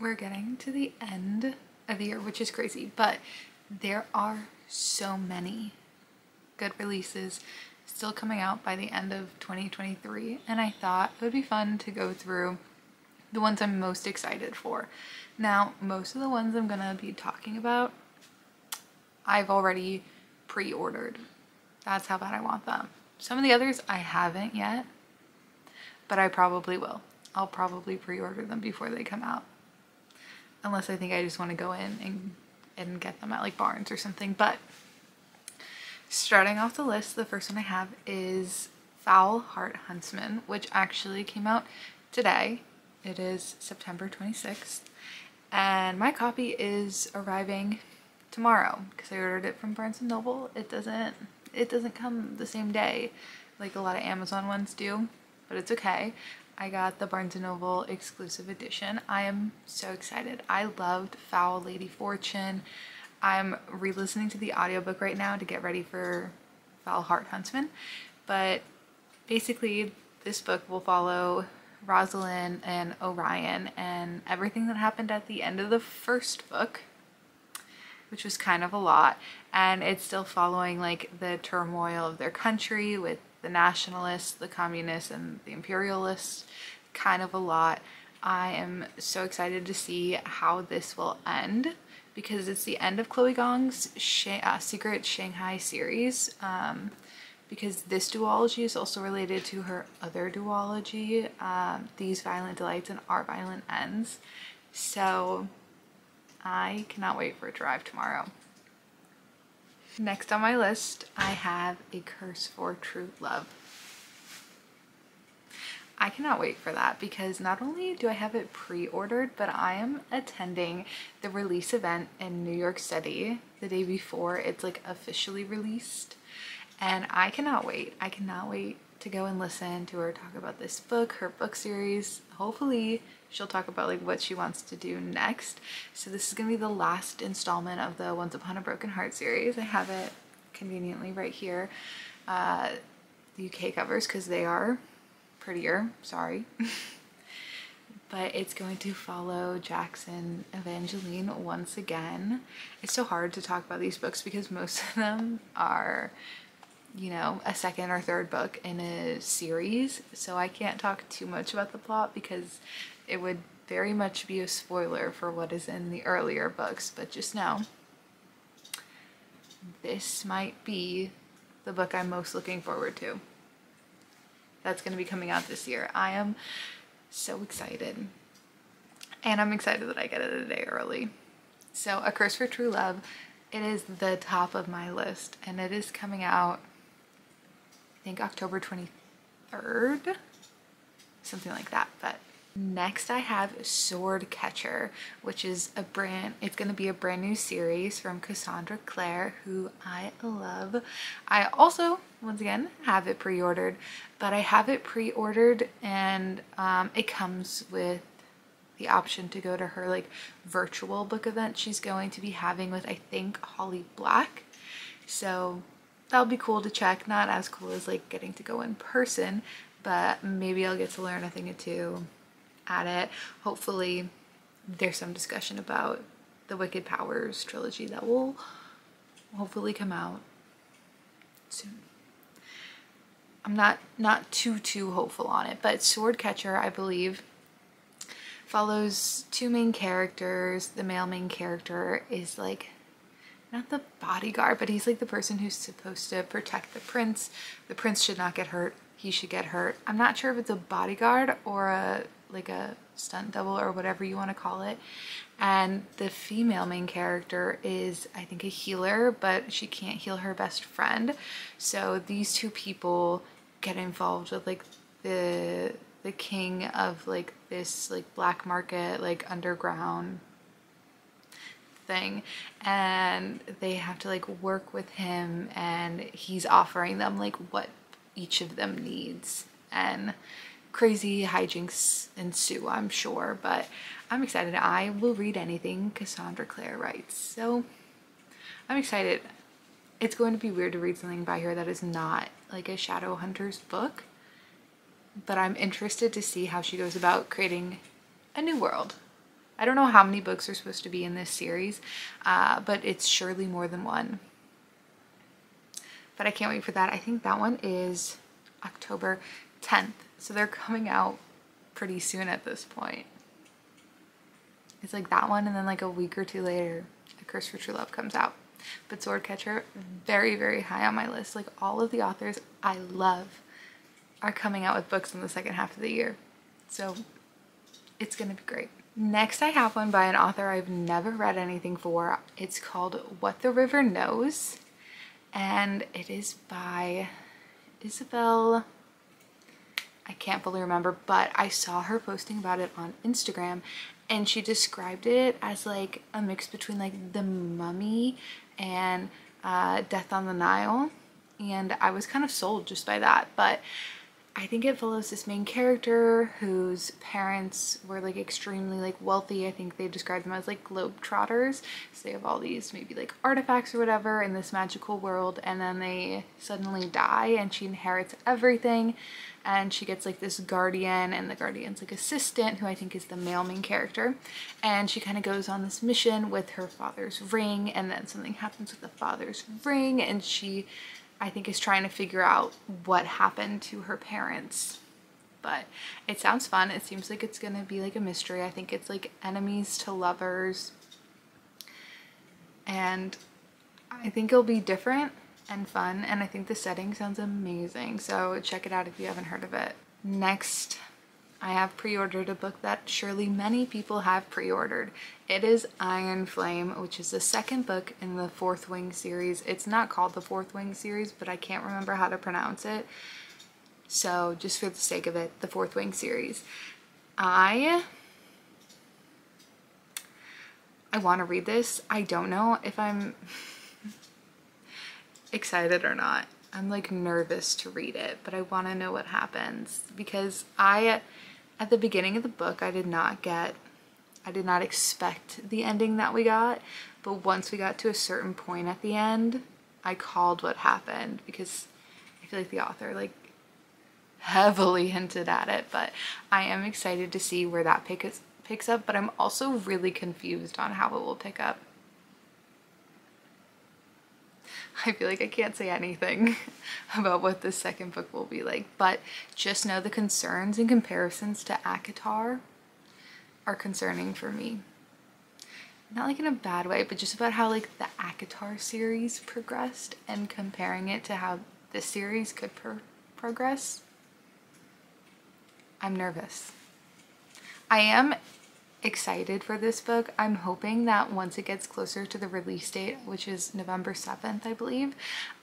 we're getting to the end of the year, which is crazy, but there are so many good releases still coming out by the end of 2023, and I thought it would be fun to go through the ones I'm most excited for. Now, most of the ones I'm gonna be talking about, I've already pre-ordered. That's how bad I want them. Some of the others I haven't yet, but I probably will. I'll probably pre-order them before they come out. Unless I think I just want to go in and get them at like Barnes or something. But starting off the list, the first one I have is Foul Heart Huntsman, which actually came out today. It is September 26th. And my copy is arriving tomorrow because I ordered it from Barnes & Noble. It doesn't come the same day like a lot of Amazon ones do, but it's okay. I got the Barnes & Noble exclusive edition. I am so excited. I loved Foul Lady Fortune. I'm re-listening to the audiobook right now to get ready for Foul Heart Huntsman. But basically, this book will follow Rosalind and Orion and everything that happened at the end of the first book, which was kind of a lot. And it's still following like the turmoil of their country with the nationalists, the communists, and the imperialists. Kind of a lot. I am so excited to see how this will end because it's the end of Chloe Gong's Secret Shanghai series. Because this duology is also related to her other duology, These Violent Delights and Our Violent Ends. So I cannot wait for it to arrive tomorrow. Next on my list, I have A Curse for True Love. I cannot wait for that because not only do I have it pre-ordered, but I am attending the release event in New York City the day before it's like officially released. And I cannot wait. I cannot wait to go and listen to her talk about this book, her book series. Hopefully she'll talk about like what she wants to do next. So this is gonna be the last installment of the Once Upon a Broken Heart series. I have it conveniently right here. The UK covers because they are prettier, sorry. But it's going to follow Jackson Evangeline once again. It's so hard to talk about these books because most of them are, you know, a second or third book in a series, so I can't talk too much about the plot because it would very much be a spoiler for what is in the earlier books. But just know this might be the book I'm most looking forward to. That's going to be coming out this year. I am so excited, and I'm excited that I get it a day early. So A Curse for True Love, it is the top of my list, and it is coming out I think October 23rd, something like that. But next I have Swordcatcher, which is it's going to be a brand new series from Cassandra Clare, who I love. I also, once again, have it pre-ordered, but I have it pre-ordered and it comes with the option to go to her like virtual book event she's going to be having with, I think, Holly Black. So that'll be cool to check. Not as cool as like getting to go in person, but maybe I'll get to learn a thing or two at it. Hopefully there's some discussion about the Wicked Powers trilogy that will hopefully come out soon. I'm not too hopeful on it, but Swordcatcher, I believe, follows two main characters. The male main character is like not the bodyguard, but he's like the person who's supposed to protect the prince. The prince should not get hurt. He should get hurt. I'm not sure if it's a bodyguard or a stunt double or whatever you want to call it. And the female main character is, I think, a healer, but she can't heal her best friend. So these two people get involved with like the king of like this like black market, like underground thing, and they have to like work with him, and he's offering them like what each of them needs, and crazy hijinks ensue, I'm sure. But I'm excited. I will read anything Cassandra Clare writes, so I'm excited. It's going to be weird to read something by her that is not like a Shadowhunters book, but I'm interested to see how she goes about creating a new world I don't know how many books are supposed to be in this series, but it's surely more than one. But I can't wait for that. I think that one is October 10th. So they're coming out pretty soon at this point. It's like that one, and then like a week or two later, A Curse for True Love comes out. But Swordcatcher, very, very high on my list. Like all of the authors I love are coming out with books in the second half of the year. So it's gonna be great. Next, I have one by an author I've never read anything for. It's called What the River Knows, and it is by Isabel. I can't fully remember, but I saw her posting about it on Instagram, and she described it as like a mix between like The Mummy and Death on the Nile, and I was kind of sold just by that. But I think it follows this main character whose parents were like extremely like wealthy. I think they described them as like globetrotters. So they have all these maybe like artifacts or whatever in this magical world, and then they suddenly die and she inherits everything, and she gets like this guardian, and the guardian's like assistant, who I think is the male main character, and she kind of goes on this mission with her father's ring, and then something happens with the father's ring, and she, I think, is trying to figure out what happened to her parents. But it sounds fun. It seems like it's gonna be like a mystery. I think it's like enemies to lovers, and I think it'll be different and fun, and I think the setting sounds amazing, so check it out if you haven't heard of it. Next, I have pre-ordered a book that surely many people have pre-ordered. It is Iron Flame, which is the second book in the Fourth Wing series. It's not called the Fourth Wing series, but I can't remember how to pronounce it, so just for the sake of it, the Fourth Wing series. I want to read this. I don't know if I'm excited or not. I'm like nervous to read it, but I want to know what happens, because at the beginning of the book I did not expect the ending that we got, but once we got to a certain point at the end, I called what happened, because I feel like the author like heavily hinted at it. But I am excited to see where that picks up, but I'm also really confused on how it will pick up. I feel like I can't say anything about what the second book will be like, but just know the concerns and comparisons to ACOTAR are concerning for me. Not like in a bad way, but just about how like the ACOTAR series progressed and comparing it to how this series could progress. I'm nervous. I am excited for this book. I'm hoping that once it gets closer to the release date, which is November 7th, I believe,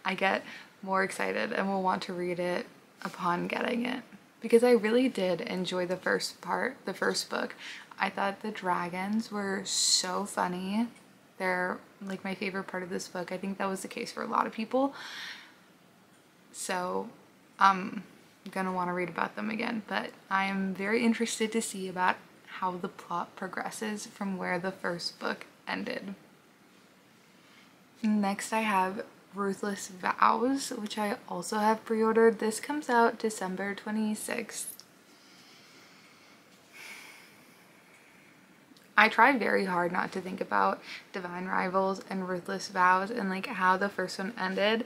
I get more excited and will want to read it upon getting it, because I really did enjoy the first book. I thought the dragons were so funny. They're like my favorite part of this book. I think that was the case for a lot of people. So I'm gonna want to read about them again, but I am very interested to see about how the plot progresses from where the first book ended. Next, I have Ruthless Vows, which I also have pre-ordered. This comes out December 26th. I try very hard not to think about Divine Rivals and Ruthless Vows and like how the first one ended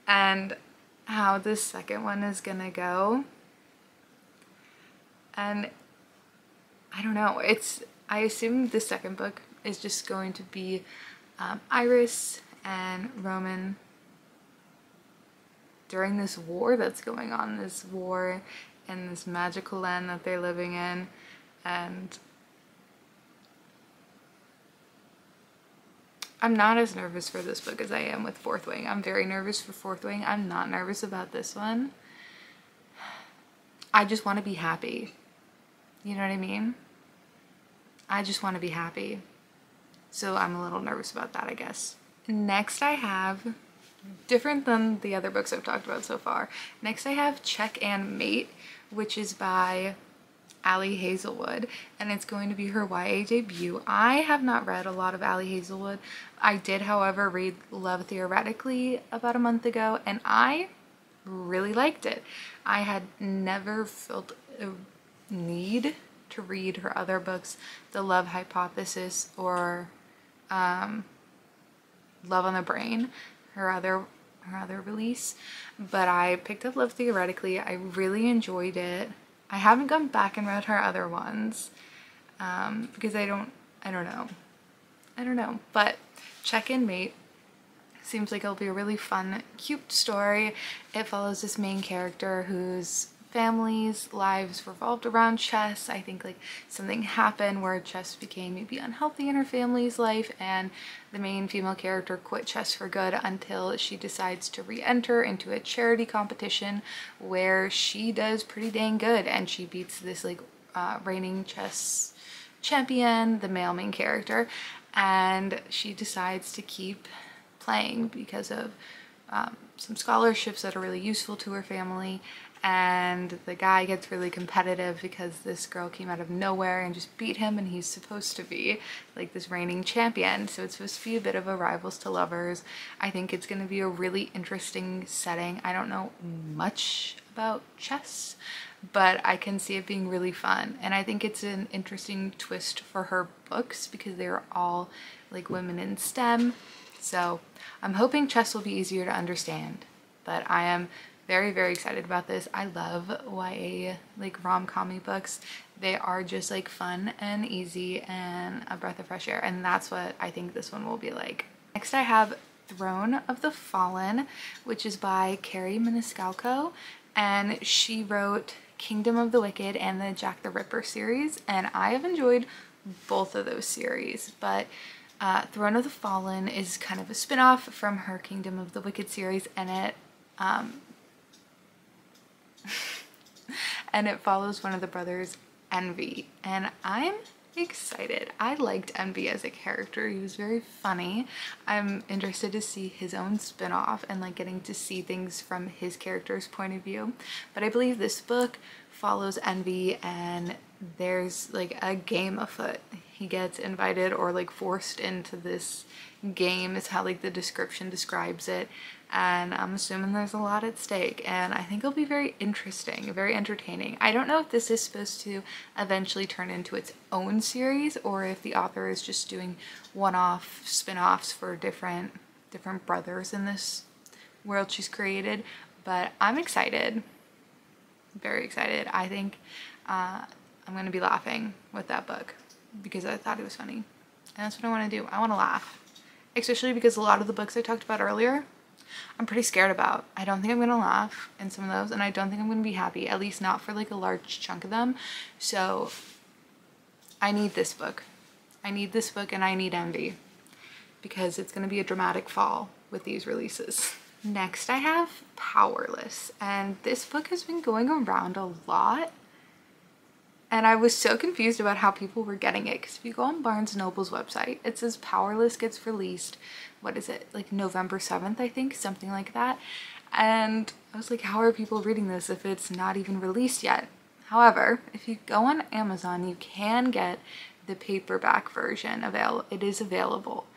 and how the second one is gonna go. And I don't know, I assume the second book is just going to be Iris and Roman during this war that's going on, this war in this magical land that they're living in. And I'm not as nervous for this book as I am with Fourth Wing. I'm very nervous for Fourth Wing. I'm not nervous about this one. I just want to be happy. You know what I mean? I just want to be happy. So I'm a little nervous about that, I guess. Next I have, different than the other books I've talked about so far, next I have Check and Mate, which is by Ali Hazelwood, and it's going to be her YA debut. I have not read a lot of Ali Hazelwood. I did, however, read Love Theoretically about a month ago, and I really liked it. I had never felt a need to read her other books, The Love Hypothesis or Love on the Brain, her other release, but I picked up Love Theoretically. I really enjoyed it. I haven't gone back and read her other ones because I don't know, but Check In Mate seems like it'll be a really fun, cute story. It follows this main character whose family's lives revolved around chess. I think like something happened where chess became maybe unhealthy in her family's life, and the main female character quit chess for good until she decides to re-enter into a charity competition where she does pretty dang good, and she beats this like reigning chess champion, the male main character, and she decides to keep playing because of some scholarships that are really useful to her family. And the guy gets really competitive because this girl came out of nowhere and just beat him, and he's supposed to be like this reigning champion, so it's supposed to be a bit of a rivals to lovers. I think it's going to be a really interesting setting. I don't know much about chess, but I can see it being really fun, and I think it's an interesting twist for her books because they're all like women in STEM, so I'm hoping chess will be easier to understand. But I am very, very excited about this. I love YA like rom-com books. They are just like fun and easy and a breath of fresh air, and that's what I think this one will be like. Next I have Throne of the Fallen, which is by Carrie Maniscalco, and she wrote Kingdom of the Wicked and the Jack the Ripper series, and I have enjoyed both of those series, but Throne of the Fallen is kind of a spin-off from her Kingdom of the Wicked series, and it follows one of the brothers, Envy, and I'm excited. I liked Envy as a character. He was very funny. I'm interested to see his own spin-off and like getting to see things from his character's point of view. But I believe this book follows Envy, and there's like a game afoot. He gets invited or like forced into this game is how like the description describes it, and I'm assuming there's a lot at stake, and I think it'll be very interesting, very entertaining. I don't know if this is supposed to eventually turn into its own series or if the author is just doing one-off spin-offs for different brothers in this world she's created, but I'm excited, very excited. I think I'm gonna be laughing with that book because I thought it was funny, and that's what I want to do. I want to laugh, especially because a lot of the books I talked about earlier I'm pretty scared about. I don't think I'm gonna laugh in some of those, and I don't think I'm gonna be happy, at least not for like a large chunk of them. So I need this book. I need this book, and I need Envy because it's gonna be a dramatic fall with these releases. Next I have Powerless, and this book has been going around a lot, and I was so confused about how people were getting it, because if you go on Barnes Noble's website, it says Powerless gets released, what is it, like November 7th, I think, something like that. And I was like, how are people reading this if it's not even released yet? However, if you go on Amazon, you can get the paperback version it is available.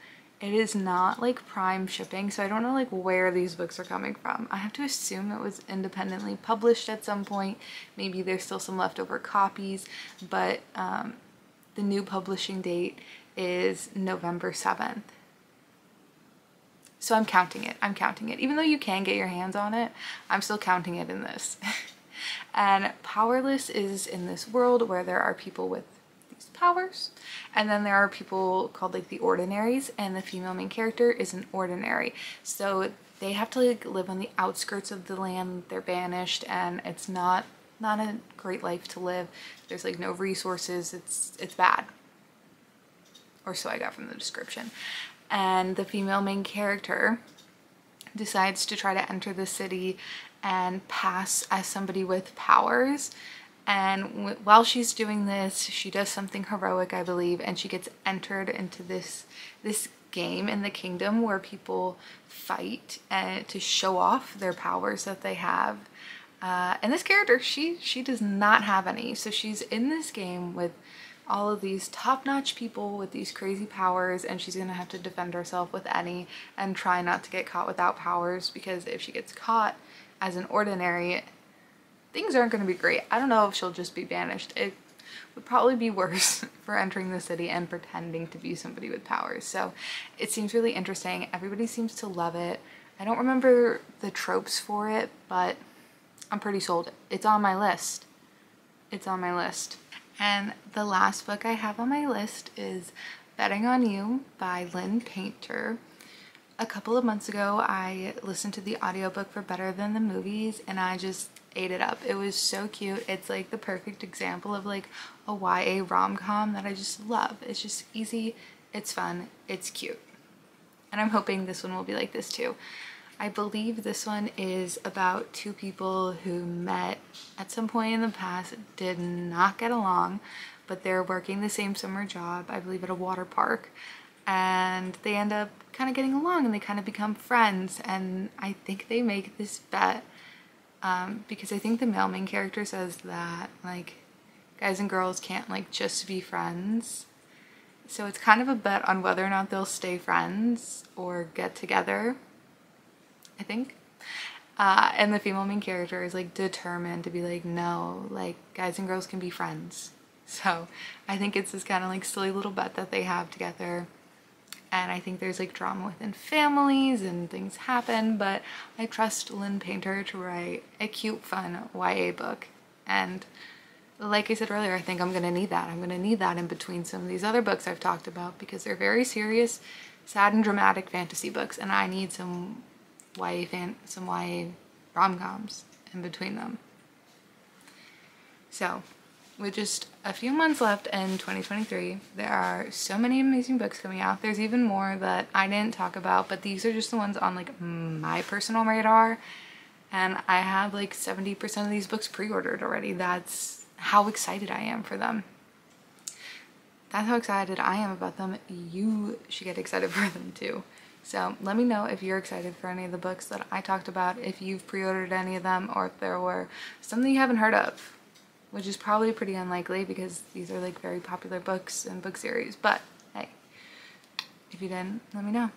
It is not like Prime shipping, so I don't know like where these books are coming from. I have to assume it was independently published at some point. Maybe there's still some leftover copies, but the new publishing date is November 7th. So I'm counting it. I'm counting it. Even though you can get your hands on it, I'm still counting it in this. And Powerless is in this world where there are people with powers, and then there are people called like the Ordinaries, and the female main character is an Ordinary, so they have to like live on the outskirts of the land. They're banished, and it's not a great life to live. There's like no resources. It's bad, or so I got from the description. And the female main character decides to try to enter the city and pass as somebody with powers. And while she's doing this, she does something heroic, I believe, and she gets entered into this game in the kingdom where people fight to show off their powers that they have. And this character, she does not have any, so she's in this game with all of these top-notch people with these crazy powers, and she's gonna have to defend herself with any and try not to get caught without powers, because if she gets caught as an Ordinary, things aren't going to be great. I don't know if she'll just be banished. would probably be worse for entering the city and pretending to be somebody with powers. So it seems really interesting. Everybody seems to love it. I don't remember the tropes for it, but I'm pretty sold. It's on my list. It's on my list. And the last book I have on my list is Betting on You by Lynn Painter. A couple of months ago, I listened to the audiobook for Better Than the Movies, and I just ate it up. It was so cute. It's like the perfect example of like a YA rom-com that I just love. It's just easy, it's fun, it's cute. And I'm hoping this one will be like this too. I believe this one is about two people who met at some point in the past, did not get along, but they're working the same summer job, I believe at a water park, and they end up kind of getting along and they kind of become friends. And I think they make this bet because I think the male main character says that like guys and girls can't like just be friends. So it's kind of a bet on whether or not they'll stay friends or get together, I think. And the female main character is like determined to be like, no, like guys and girls can be friends. So I think it's this kind of like silly little bet that they have together. And I think there's like drama within families and things happen, but I trust Lynn Painter to write a cute, fun YA book. And like I said earlier, I think I'm gonna need that. I'm gonna need that in between some of these other books I've talked about because they're very serious, sad and dramatic fantasy books, and I need some YA rom-coms in between them. So with just a few months left in 2023, there are so many amazing books coming out. There's even more that I didn't talk about, but these are just the ones on like my personal radar. And I have like 70% of these books pre-ordered already. That's how excited I am for them. That's how excited I am about them. You should get excited for them too. So let me know if you're excited for any of the books that I talked about, if you've pre-ordered any of them, or if there were some that you haven't heard of, which is probably pretty unlikely because these are like very popular books and book series. But hey, if you didn't, let me know.